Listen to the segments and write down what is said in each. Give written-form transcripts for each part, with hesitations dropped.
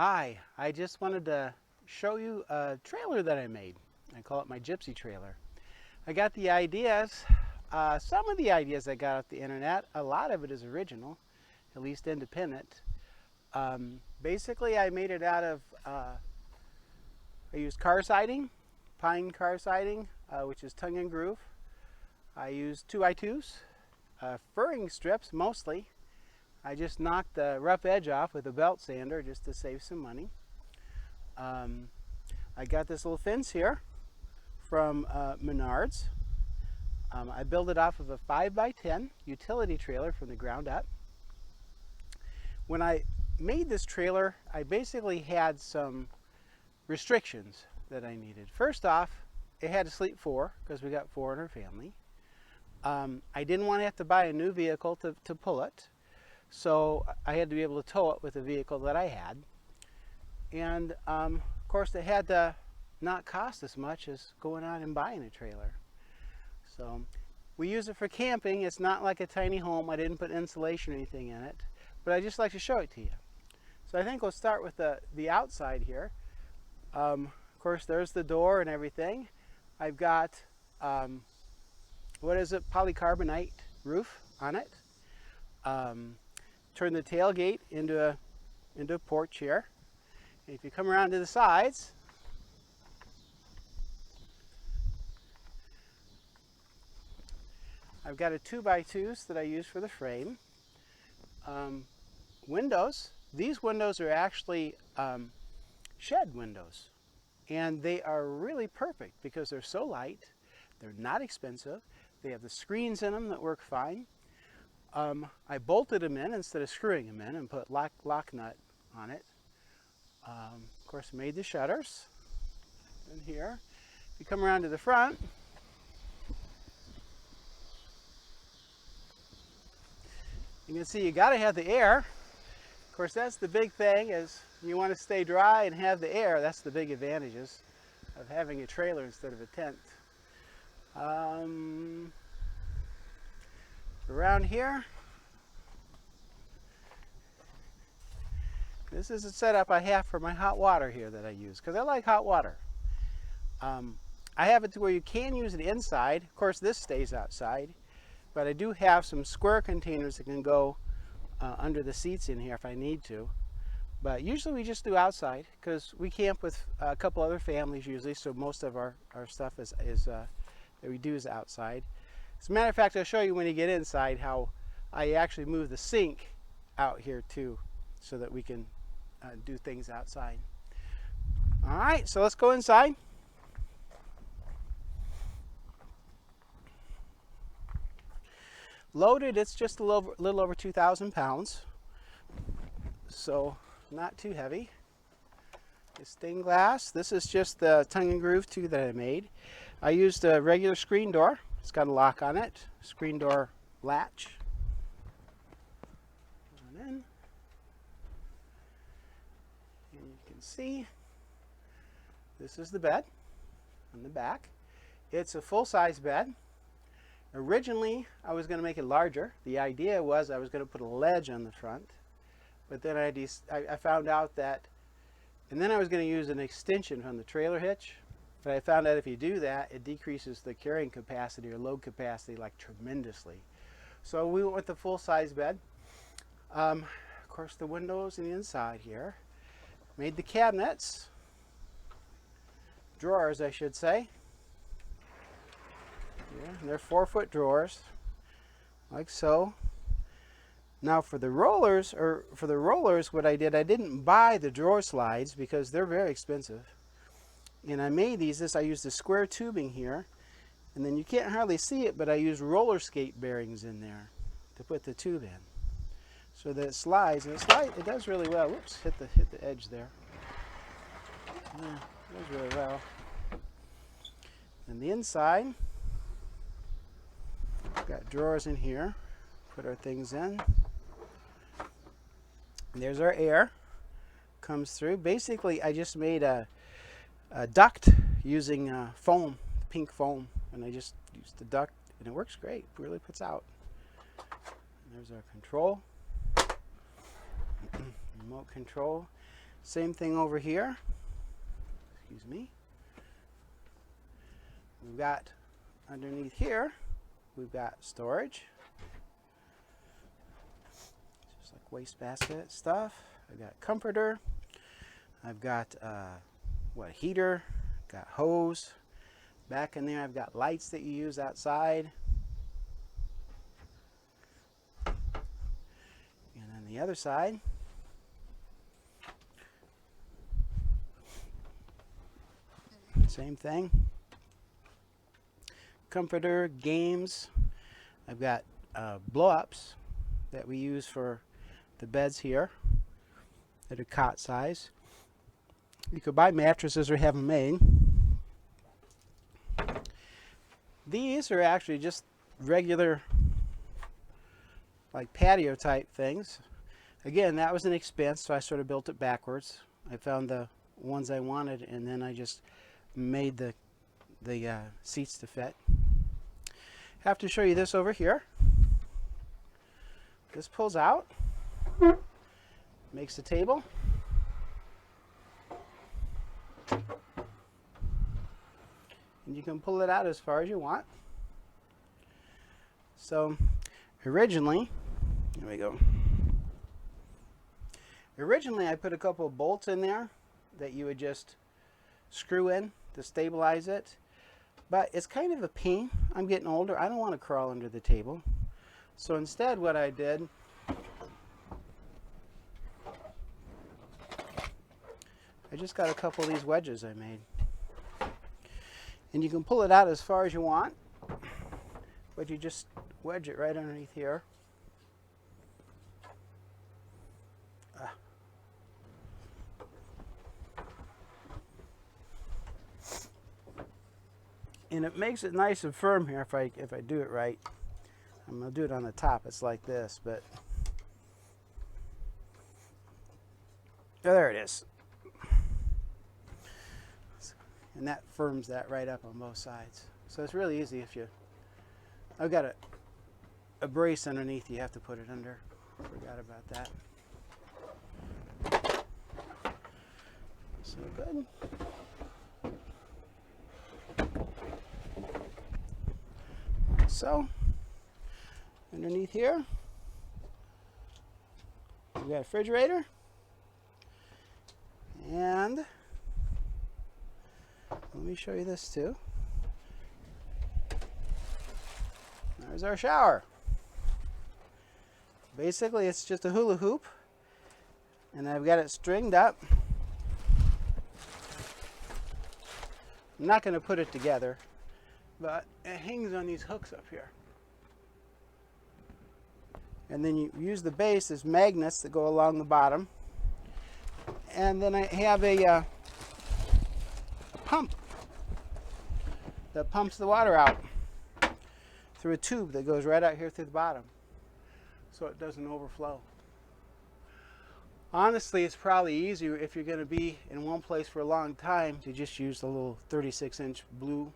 Hi, I just wanted to show you a trailer that I made. I call it my Gypsy trailer. I got the ideas, some of the ideas I got off the internet. A lot of it is original, at least independent. Basically, I made it out of, I used car siding, pine car siding, which is tongue and groove. I used 2x2s, furring strips mostly. I just knocked the rough edge off with a belt sander just to save some money. I got this little fence here from Menards. I built it off of a 5x10 utility trailer from the ground up. When I made this trailer, I basically had some restrictions that I needed. First off, it had to sleep 4 because we got 4 in our family. I didn't want to have to buy a new vehicle to pull it, so I had to be able to tow it with the vehicle that I had. And of course, it had to not cost as much as going out and buying a trailer. So we use it for camping. It's not like a tiny home. I didn't put insulation or anything in it, but I just like to show it to you. So I think we'll start with the outside here. Of course, there's the door and everything. I've got, what is it, polycarbonate roof on it. Turn the tailgate into a porch here. And if you come around to the sides, I've got a 2x2s that I use for the frame. Windows. These windows are actually shed windows. And they are really perfect because they're so light. They're not expensive. They have the screens in them that work fine. I bolted them in instead of screwing them in and put lock nut on it. Of course, made the shutters in here. If you come around to the front, you can see you got to have the air. Of course, that's the big thing, is you want to stay dry and have the air. That's the big advantages of having a trailer instead of a tent. Around here, this is a setup I have for my hot water here that I use because I like hot water. I have it to where you can use it inside. Of course, this stays outside, but I do have some square containers that can go under the seats in here if I need to. But usually we just do outside because we camp with a couple other families usually, so most of our stuff that we do is outside. As a matter of fact, I'll show you when you get inside how I actually move the sink out here too, so that we can do things outside. All right, so let's go inside. Loaded, it's just a little over 2,000 pounds, so not too heavy. It's stained glass. This is just the tongue and groove too that I made. I used a regular screen door. It's got a lock on it. Screen door latch. And then, and you can see this is the bed on the back. It's a full-size bed. Originally, I was going to make it larger. The idea was I was going to put a ledge on the front, but then I found out that, and then I was going to use an extension from the trailer hitch, but I found out if you do that, it decreases the carrying capacity or load capacity like tremendously. So we went with the full-size bed. Of course, the windows and the inside here. Made the cabinets, drawers I should say. Yeah, they're 4-foot drawers, like so. Now for the rollers, what I did, I didn't buy the drawer slides because they're very expensive. And I made these, I used the square tubing here, and then you can't hardly see it, but I used roller skate bearings in there to put the tube in, so that it slides, and it does really well. Whoops, hit the edge there. Yeah, it does really well. And the inside, got drawers in here, put our things in. And there's our air, comes through. Basically, I just made a duct using foam, pink foam, and I just used the duct, and it works great. It really puts out. And there's our control, remote control. Same thing over here. Excuse me. We've got underneath here, we've got storage. Just like wastebasket stuff. I've got comforter. I've got heater. Got hose. Back in there I've got lights that you use outside. And on the other side, same thing. Comforter, games. I've got blow-ups that we use for the beds here that are cot size. You could buy mattresses or have them made. These are actually just regular like patio type things. Again, that was an expense, so I sort of built it backwards. I found the ones I wanted and then I just made the seats to fit. Have to show you this over here. This pulls out, makes a table. And you can pull it out as far as you want. So originally, here we go. Originally I put a couple of bolts in there that you would just screw in to stabilize it. But it's kind of a pain. I'm getting older. I don't want to crawl under the table. So instead what I did, I just got a couple of these wedges I made. And you can pull it out as far as you want, but you just wedge it right underneath here. And it makes it nice and firm here if I do it right. I'm going to do it on the top. It's like this, but oh, there it is. And that firms that right up on both sides. So it's really easy if you... I've got a brace underneath you have to put it under. Forgot about that. So good. So, underneath here, we've got a refrigerator, and let me show you this too. There's our shower. Basically, it's just a hula hoop, and I've got it stringed up. I'm not going to put it together, but it hangs on these hooks up here. And then you use the base as magnets that go along the bottom. And then I have a pump that pumps the water out through a tube that goes right out here through the bottom so it doesn't overflow. Honestly, it's probably easier if you're going to be in one place for a long time to just use the little 36-inch blue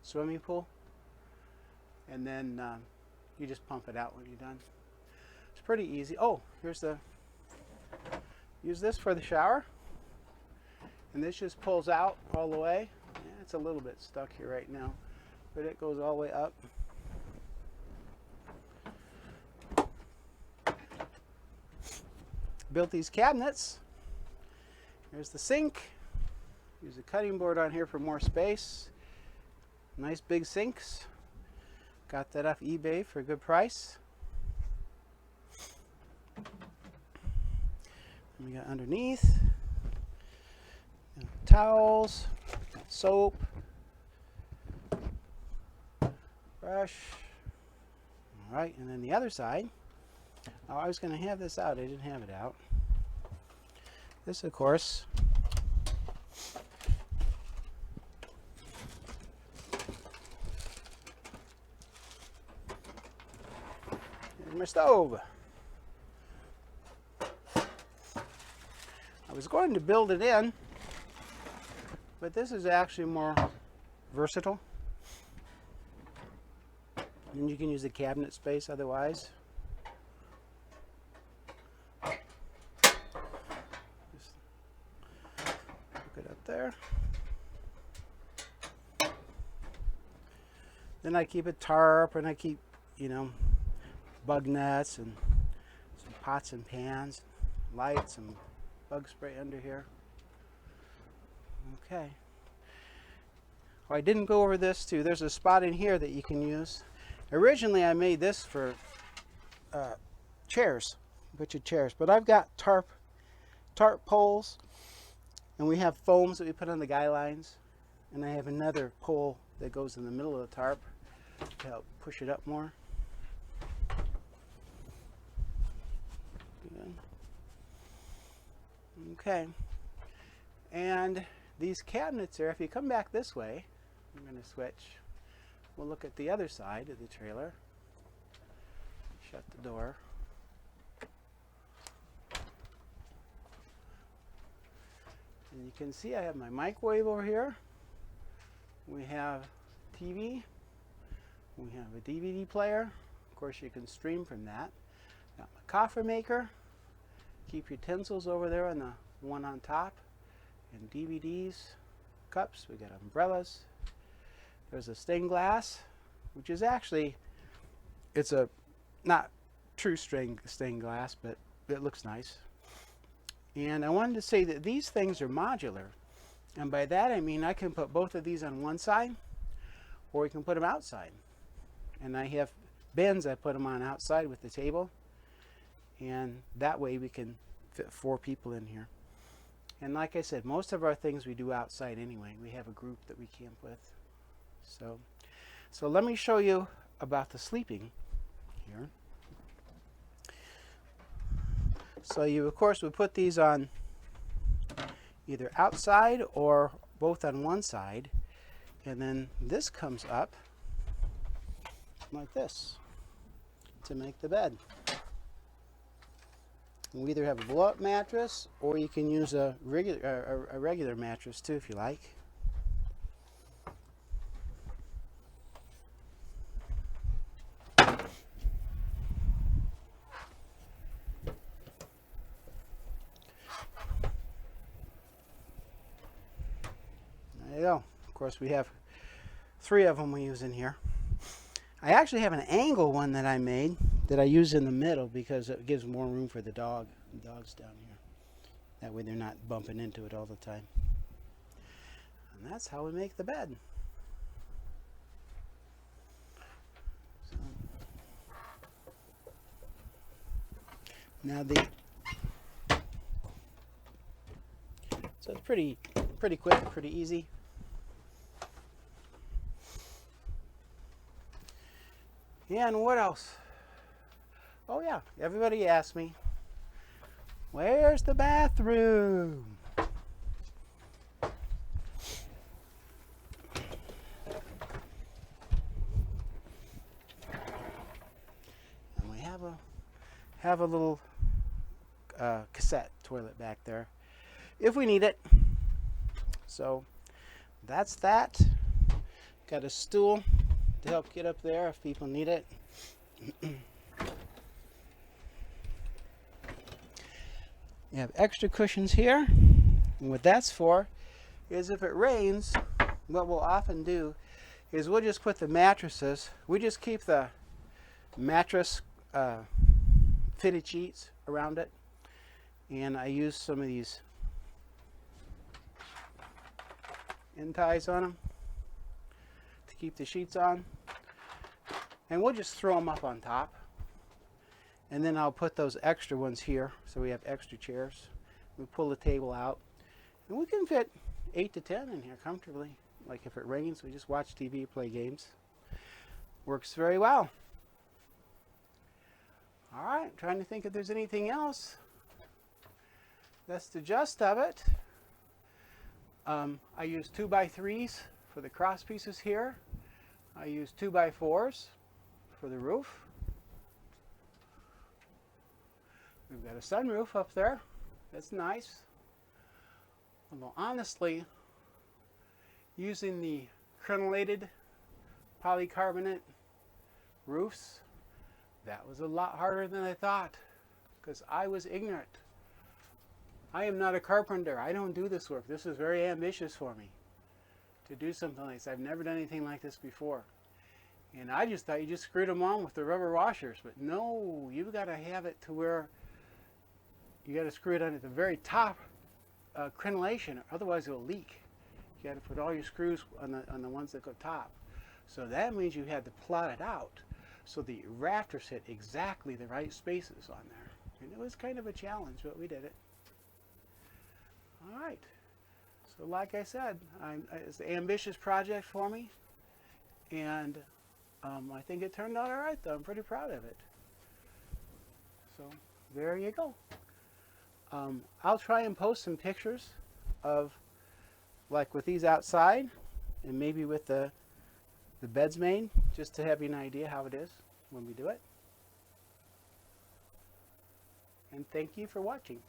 swimming pool, and then you just pump it out when you're done. It's pretty easy. Oh, use this for the shower, and this just pulls out all the way. Yeah, it's a little bit stuck here right now, but it goes all the way up. Built these cabinets. Here's the sink. Use a cutting board on here for more space. Nice big sinks. Got that off eBay for a good price. And we got underneath towels, got soap, brush. All right, and then the other side. Oh, I was going to have this out. I didn't have it out. This, of course, is my stove. I was going to build it in, but this is actually more versatile. And you can use the cabinet space otherwise. there. Then I keep a tarp, and I keep, you know, bug nets and some pots and pans, lights, and bug spray under here. Okay. Well, I didn't go over this too. There's a spot in here that you can use. Originally, I made this for chairs, a bunch of chairs, but I've got tarp poles, and we have foams that we put on the guy lines, and I have another pole that goes in the middle of the tarp to help push it up more. Good. Okay, and these cabinets there, if you come back this way, I'm going to switch. We'll look at the other side of the trailer. Shut the door. And you can see I have my microwave over here. We have TV. We have a DVD player. Of course, you can stream from that. Got my coffee maker. Keep utensils over there on the one on top. And DVDs, cups. We got umbrellas. There's a stained glass, which is actually, it's a not true stained glass, but it looks nice. And I wanted to say that these things are modular. And by that I mean I can put both of these on one side, or you can put them outside. And I have bins I put them on outside with the table. And that way we can fit 4 people in here. And like I said, most of our things we do outside anyway. We have a group that we camp with. So let me show you about the sleeping here. So you, of course, would put these on either outside or both on one side. And then this comes up like this to make the bed. We either have a blow-up mattress, or you can use a regular mattress too if you like. There you go. Of course, we have 3 of them we use in here. I actually have an angle one that I made that I use in the middle because it gives more room for the dogs down here. That way they're not bumping into it all the time. And that's how we make the bed. Now so it's pretty quick, pretty easy. And what else? Oh yeah, everybody asks me, where's the bathroom? And we have a little cassette toilet back there if we need it. So that's that. Got a stool to help get up there if people need it. You have extra cushions here, and what that's for is if it rains, what we'll often do is we'll just put the mattresses, we just keep the mattress fitted sheets around it, and I use some of these end ties on them to keep the sheets on, and we'll just throw them up on top. And then I'll put those extra ones here, so we have extra chairs. We pull the table out, and we can fit 8 to 10 in here comfortably. Like if it rains, we just watch TV, play games. Works very well. All right, trying to think if there's anything else. That's the gist of it. I use 2x3s for the cross pieces here. I use 2x4s for the roof. We've got a sunroof up there. That's nice. Although honestly, using the crenellated polycarbonate roofs, that was a lot harder than I thought, because I was ignorant. I am not a carpenter. I don't do this work. This is very ambitious for me to do something like this. I've never done anything like this before. And I just thought you just screwed them on with the rubber washers. But no, you've got to have it to where you got to screw it on at the very top crenellation, otherwise it will leak. You got to put all your screws on the ones that go top. So that means you had to plot it out so the rafters hit exactly the right spaces on there. And it was kind of a challenge, but we did it. All right. So like I said, it's an ambitious project for me. And I think it turned out all right, though. I'm pretty proud of it. So there you go. I'll try and post some pictures of, like with these outside, and maybe with the beds made, just to have you an idea how it is when we do it. And thank you for watching.